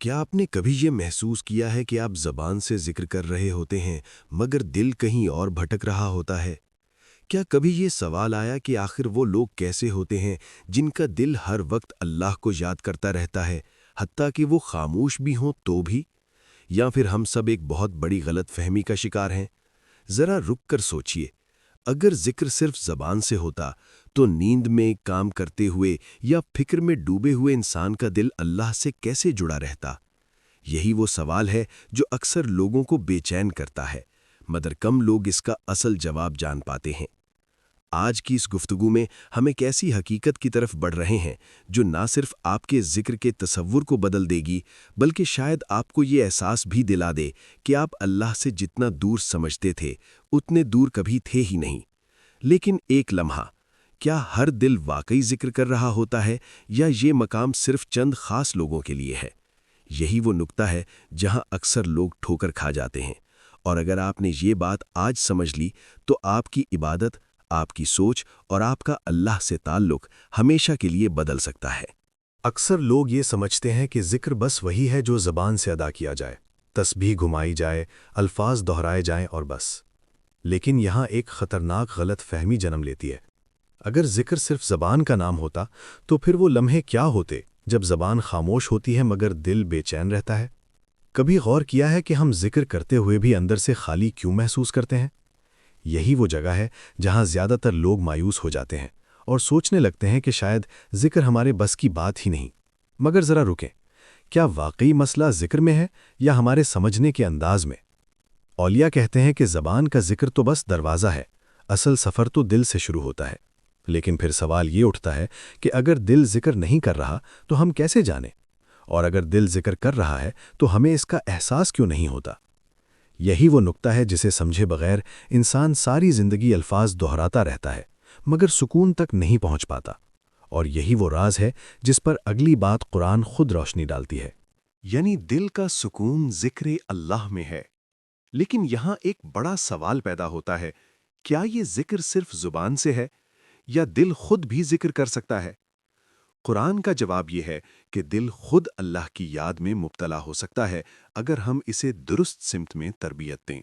کیا آپ نے کبھی یہ محسوس کیا ہے کہ آپ زبان سے ذکر کر رہے ہوتے ہیں مگر دل کہیں اور بھٹک رہا ہوتا ہے؟ کیا کبھی یہ سوال آیا کہ آخر وہ لوگ کیسے ہوتے ہیں جن کا دل ہر وقت اللہ کو یاد کرتا رہتا ہے، حتیٰ کہ وہ خاموش بھی ہوں تو بھی؟ یا پھر ہم سب ایک بہت بڑی غلط فہمی کا شکار ہیں؟ ذرا رک کر سوچئے، اگر ذکر صرف زبان سے ہوتا تو نیند میں کام کرتے ہوئے یا فکر میں ڈوبے ہوئے انسان کا دل اللہ سے کیسے جڑا رہتا؟ یہی وہ سوال ہے جو اکثر لوگوں کو بے چین کرتا ہے، مگر کم لوگ اس کا اصل جواب جان پاتے ہیں۔ آج کی اس گفتگو میں ہم ایک ایسی حقیقت کی طرف بڑھ رہے ہیں جو نہ صرف آپ کے ذکر کے تصور کو بدل دے گی، بلکہ شاید آپ کو یہ احساس بھی دلا دے کہ آپ اللہ سے جتنا دور سمجھتے تھے اتنے دور کبھی تھے ہی نہیں۔ لیکن ایک لمحہ، کیا ہر دل واقعی ذکر کر رہا ہوتا ہے یا یہ مقام صرف چند خاص لوگوں کے لیے ہے؟ یہی وہ نقطہ ہے جہاں اکثر لوگ ٹھوکر کھا جاتے ہیں، اور اگر آپ نے یہ بات آج سمجھ لی تو آپ کی عبادت، آپ کی سوچ اور آپ کا اللہ سے تعلق ہمیشہ کے لیے بدل سکتا ہے۔ اکثر لوگ یہ سمجھتے ہیں کہ ذکر بس وہی ہے جو زبان سے ادا کیا جائے، تسبیح گھمائی جائے، الفاظ دہرائے جائیں اور بس۔ لیکن یہاں ایک خطرناک غلط فہمی جنم لیتی ہے۔ اگر ذکر صرف زبان کا نام ہوتا تو پھر وہ لمحے کیا ہوتے جب زبان خاموش ہوتی ہے مگر دل بے چین رہتا ہے؟ کبھی غور کیا ہے کہ ہم ذکر کرتے ہوئے بھی اندر سے خالی کیوں محسوس کرتے ہیں؟ یہی وہ جگہ ہے جہاں زیادہ تر لوگ مایوس ہو جاتے ہیں اور سوچنے لگتے ہیں کہ شاید ذکر ہمارے بس کی بات ہی نہیں۔ مگر ذرا رکیں، کیا واقعی مسئلہ ذکر میں ہے یا ہمارے سمجھنے کے انداز میں؟ اولیاء کہتے ہیں کہ زبان کا ذکر تو بس دروازہ ہے، اصل سفر تو دل سے شروع ہوتا ہے۔ لیکن پھر سوال یہ اٹھتا ہے کہ اگر دل ذکر نہیں کر رہا تو ہم کیسے جانیں؟ اور اگر دل ذکر کر رہا ہے تو ہمیں اس کا احساس کیوں نہیں ہوتا؟ یہی وہ نقطہ ہے جسے سمجھے بغیر انسان ساری زندگی الفاظ دہراتا رہتا ہے مگر سکون تک نہیں پہنچ پاتا، اور یہی وہ راز ہے جس پر اگلی بات قرآن خود روشنی ڈالتی ہے۔ یعنی دل کا سکون ذکر اللہ میں ہے۔ لیکن یہاں ایک بڑا سوال پیدا ہوتا ہے، کیا یہ ذکر صرف زبان سے ہے یا دل خود بھی ذکر کر سکتا ہے؟ قرآن کا جواب یہ ہے کہ دل خود اللہ کی یاد میں مبتلا ہو سکتا ہے اگر ہم اسے درست سمت میں تربیت دیں۔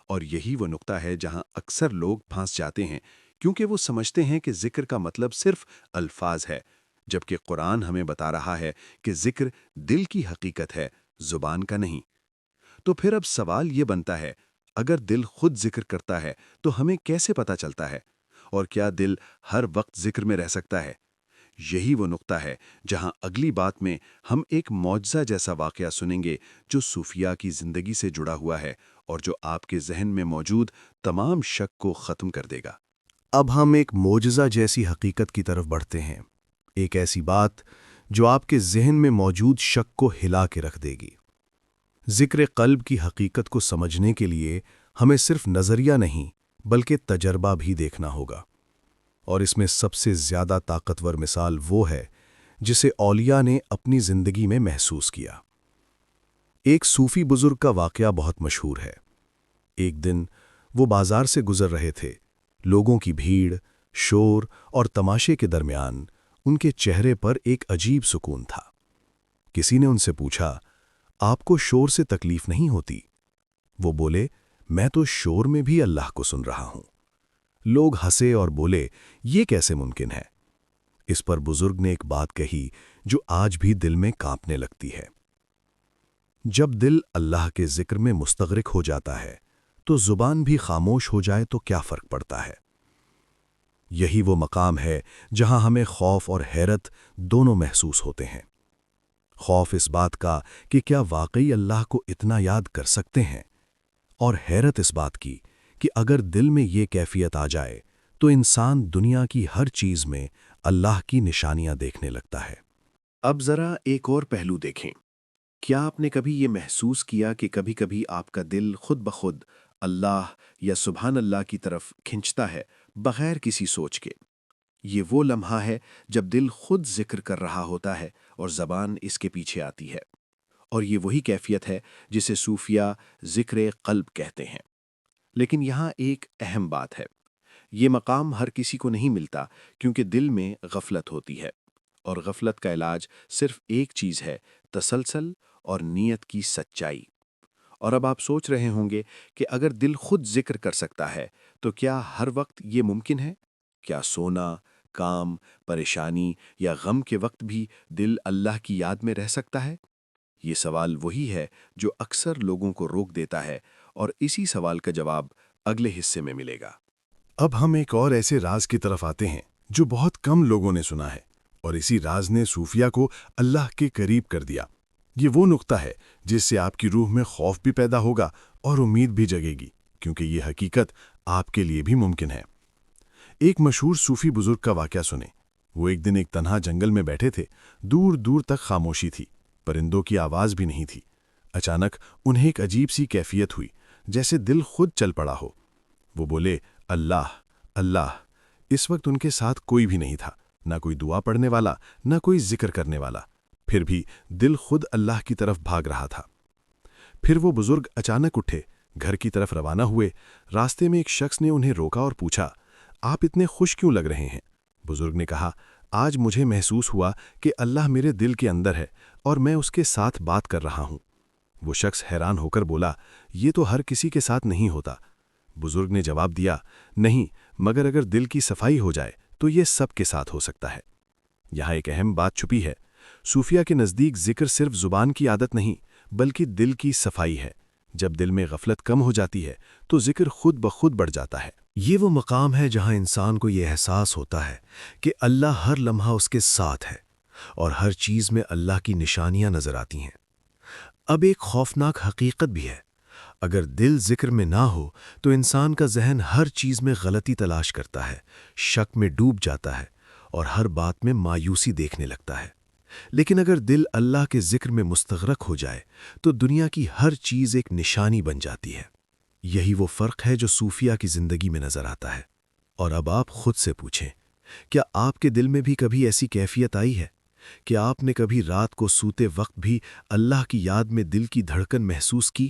اور یہی وہ نقطہ ہے جہاں اکثر لوگ پھنس جاتے ہیں، کیونکہ وہ سمجھتے ہیں کہ ذکر کا مطلب صرف الفاظ ہے، جبکہ قرآن ہمیں بتا رہا ہے کہ ذکر دل کی حقیقت ہے، زبان کا نہیں۔ تو پھر اب سوال یہ بنتا ہے، اگر دل خود ذکر کرتا ہے تو ہمیں کیسے پتہ چلتا ہے؟ اور کیا دل ہر وقت ذکر میں رہ سکتا ہے؟ یہی وہ نقطہ ہے جہاں اگلی بات میں ہم ایک معجزہ جیسا واقعہ سنیں گے جو صوفیاء کی زندگی سے جڑا ہوا ہے اور جو آپ کے ذہن میں موجود تمام شک کو ختم کر دے گا۔ اب ہم ایک معجزہ جیسی حقیقت کی طرف بڑھتے ہیں، ایک ایسی بات جو آپ کے ذہن میں موجود شک کو ہلا کے رکھ دے گی۔ ذکر قلب کی حقیقت کو سمجھنے کے لیے ہمیں صرف نظریہ نہیں بلکہ تجربہ بھی دیکھنا ہوگا، اور اس میں سب سے زیادہ طاقتور مثال وہ ہے جسے اولیاء نے اپنی زندگی میں محسوس کیا۔ ایک صوفی بزرگ کا واقعہ بہت مشہور ہے۔ ایک دن وہ بازار سے گزر رہے تھے، لوگوں کی بھیڑ، شور اور تماشے کے درمیان ان کے چہرے پر ایک عجیب سکون تھا۔ کسی نے ان سے پوچھا، آپ کو شور سے تکلیف نہیں ہوتی؟ وہ بولے، میں تو شور میں بھی اللہ کو سن رہا ہوں۔ لوگ ہنسے اور بولے، یہ کیسے ممکن ہے؟ اس پر بزرگ نے ایک بات کہی جو آج بھی دل میں کانپنے لگتی ہے۔ جب دل اللہ کے ذکر میں مستغرق ہو جاتا ہے تو زبان بھی خاموش ہو جائے تو کیا فرق پڑتا ہے؟ یہی وہ مقام ہے جہاں ہمیں خوف اور حیرت دونوں محسوس ہوتے ہیں۔ خوف اس بات کا کہ کیا واقعی اللہ کو اتنا یاد کر سکتے ہیں، اور حیرت اس بات کی کہ اگر دل میں یہ کیفیت آ جائے تو انسان دنیا کی ہر چیز میں اللہ کی نشانیاں دیکھنے لگتا ہے۔ اب ذرا ایک اور پہلو دیکھیں۔ کیا آپ نے کبھی یہ محسوس کیا کہ کبھی کبھی آپ کا دل خود بخود اللہ یا سبحان اللہ کی طرف کھنچتا ہے بغیر کسی سوچ کے؟ یہ وہ لمحہ ہے جب دل خود ذکر کر رہا ہوتا ہے اور زبان اس کے پیچھے آتی ہے، اور یہ وہی کیفیت ہے جسے صوفیاء ذکر قلب کہتے ہیں۔ لیکن یہاں ایک اہم بات ہے، یہ مقام ہر کسی کو نہیں ملتا کیونکہ دل میں غفلت ہوتی ہے، اور غفلت کا علاج صرف ایک چیز ہے، تسلسل اور نیت کی سچائی۔ اور اب آپ سوچ رہے ہوں گے کہ اگر دل خود ذکر کر سکتا ہے تو کیا ہر وقت یہ ممکن ہے؟ کیا سونا، کام، پریشانی یا غم کے وقت بھی دل اللہ کی یاد میں رہ سکتا ہے؟ یہ سوال وہی ہے جو اکثر لوگوں کو روک دیتا ہے، اور اسی سوال کا جواب اگلے حصے میں ملے گا۔ اب ہم ایک اور ایسے راز کی طرف آتے ہیں جو بہت کم لوگوں نے سنا ہے، اور اسی راز نے صوفیہ کو اللہ کے قریب کر دیا۔ یہ وہ نقطہ ہے جس سے آپ کی روح میں خوف بھی پیدا ہوگا اور امید بھی جگے گی، کیونکہ یہ حقیقت آپ کے لیے بھی ممکن ہے۔ ایک مشہور صوفی بزرگ کا واقعہ سنیں۔ وہ ایک دن ایک تنہا جنگل میں بیٹھے تھے، دور دور تک خاموشی تھی، پرندوں کی آواز بھی نہیں تھی۔ اچانک انہیں ایک عجیب سی کیفیت ہوئی، جیسے دل خود چل پڑا ہو۔ وہ بولے، اللہ اللہ۔ اس وقت ان کے ساتھ کوئی بھی نہیں تھا، نہ کوئی دعا پڑھنے والا، نہ کوئی ذکر کرنے والا، پھر بھی دل خود اللہ کی طرف بھاگ رہا تھا۔ پھر وہ بزرگ اچانک اٹھے، گھر کی طرف روانہ ہوئے۔ راستے میں ایک شخص نے انہیں روکا اور پوچھا، آپ اتنے خوش کیوں لگ رہے ہیں؟ بزرگ نے کہا، آج مجھے محسوس ہوا کہ اللہ میرے دل کے اندر ہے اور میں اس کے ساتھ بات کر رہا ہوں۔ وہ شخص حیران ہو کر بولا، یہ تو ہر کسی کے ساتھ نہیں ہوتا۔ بزرگ نے جواب دیا، نہیں، مگر اگر دل کی صفائی ہو جائے تو یہ سب کے ساتھ ہو سکتا ہے۔ یہاں ایک اہم بات چھپی ہے۔ صوفیہ کے نزدیک ذکر صرف زبان کی عادت نہیں، بلکہ دل کی صفائی ہے۔ جب دل میں غفلت کم ہو جاتی ہے تو ذکر خود بخود بڑھ جاتا ہے۔ یہ وہ مقام ہے جہاں انسان کو یہ احساس ہوتا ہے کہ اللہ ہر لمحہ اس کے ساتھ ہے اور ہر چیز میں اللہ کی نشانیاں نظر آتی ہیں۔ اب ایک خوفناک حقیقت بھی ہے۔ اگر دل ذکر میں نہ ہو تو انسان کا ذہن ہر چیز میں غلطی تلاش کرتا ہے، شک میں ڈوب جاتا ہے اور ہر بات میں مایوسی دیکھنے لگتا ہے۔ لیکن اگر دل اللہ کے ذکر میں مستغرق ہو جائے تو دنیا کی ہر چیز ایک نشانی بن جاتی ہے۔ یہی وہ فرق ہے جو صوفیہ کی زندگی میں نظر آتا ہے۔ اور اب آپ خود سے پوچھیں، کیا آپ کے دل میں بھی کبھی ایسی کیفیت آئی ہے؟ کیا آپ نے کبھی رات کو سوتے وقت بھی اللہ کی یاد میں دل کی دھڑکن محسوس کی؟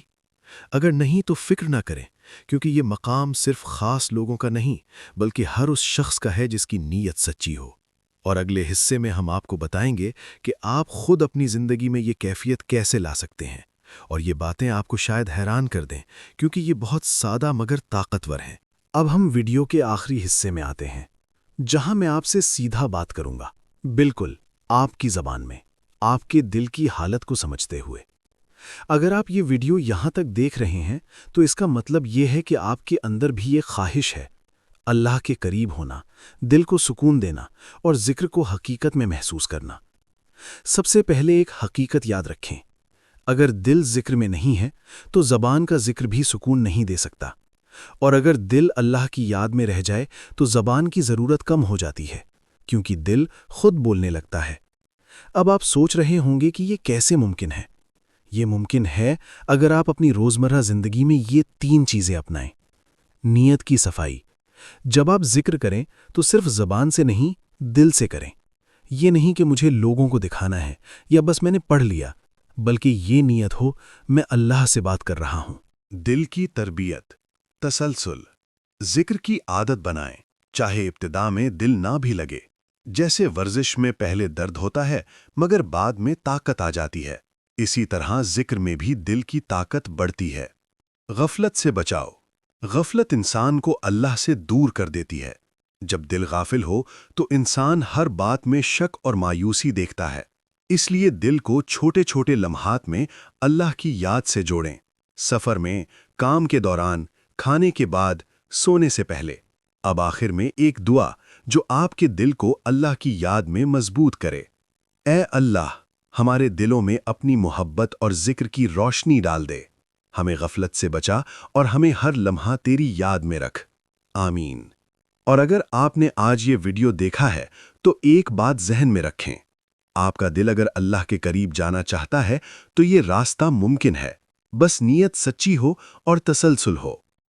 اگر نہیں تو فکر نہ کریں، کیونکہ یہ مقام صرف خاص لوگوں کا نہیں بلکہ ہر اس شخص کا ہے جس کی نیت سچی ہو۔ اور اگلے حصے میں ہم آپ کو بتائیں گے کہ آپ خود اپنی زندگی میں یہ کیفیت کیسے لا سکتے ہیں، اور یہ باتیں آپ کو شاید حیران کر دیں کیونکہ یہ بہت سادہ مگر طاقتور ہیں۔ اب ہم ویڈیو کے آخری حصے میں آتے ہیں، جہاں میں آپ سے سیدھا بات کروں گا، بالکل آپ کی زبان میں، آپ کے دل کی حالت کو سمجھتے ہوئے۔ اگر آپ یہ ویڈیو یہاں تک دیکھ رہے ہیں تو اس کا مطلب یہ ہے کہ آپ کے اندر بھی ایک خواہش ہے، اللہ کے قریب ہونا، دل کو سکون دینا اور ذکر کو حقیقت میں محسوس کرنا۔ سب سے پہلے ایک حقیقت یاد رکھیں، اگر دل ذکر میں نہیں ہے تو زبان کا ذکر بھی سکون نہیں دے سکتا، اور اگر دل اللہ کی یاد میں رہ جائے تو زبان کی ضرورت کم ہو جاتی ہے، کیونکہ دل خود بولنے لگتا ہے۔ اب آپ سوچ رہے ہوں گے کہ یہ کیسے ممکن ہے؟ یہ ممکن ہے اگر آپ اپنی روزمرہ زندگی میں یہ 3 چیزیں اپنائیں۔ نیت کی صفائی، جب آپ ذکر کریں تو صرف زبان سے نہیں، دل سے کریں۔ یہ نہیں کہ مجھے لوگوں کو دکھانا ہے یا بس میں نے پڑھ لیا، بلکہ یہ نیت ہو میں اللہ سے بات کر رہا ہوں۔ دل کی تربیت، تسلسل، ذکر کی عادت بنائیں، چاہے ابتدا میں دل نہ بھی لگے۔ جیسے ورزش میں پہلے درد ہوتا ہے مگر بعد میں طاقت آ جاتی ہے، اسی طرح ذکر میں بھی دل کی طاقت بڑھتی ہے۔ غفلت سے بچاؤ، غفلت انسان کو اللہ سے دور کر دیتی ہے۔ جب دل غافل ہو تو انسان ہر بات میں شک اور مایوسی دیکھتا ہے، اس لیے دل کو چھوٹے چھوٹے لمحات میں اللہ کی یاد سے جوڑیں، سفر میں، کام کے دوران، کھانے کے بعد، سونے سے پہلے۔ اب آخر میں ایک دعا جو آپ کے دل کو اللہ کی یاد میں مضبوط کرے۔ اے اللہ، ہمارے دلوں میں اپنی محبت اور ذکر کی روشنی ڈال دے، ہمیں غفلت سے بچا اور ہمیں ہر لمحہ تیری یاد میں رکھ، آمین۔ اور اگر آپ نے آج یہ ویڈیو دیکھا ہے تو ایک بات ذہن میں رکھیں، آپ کا دل اگر اللہ کے قریب جانا چاہتا ہے تو یہ راستہ ممکن ہے، بس نیت سچی ہو اور تسلسل ہو۔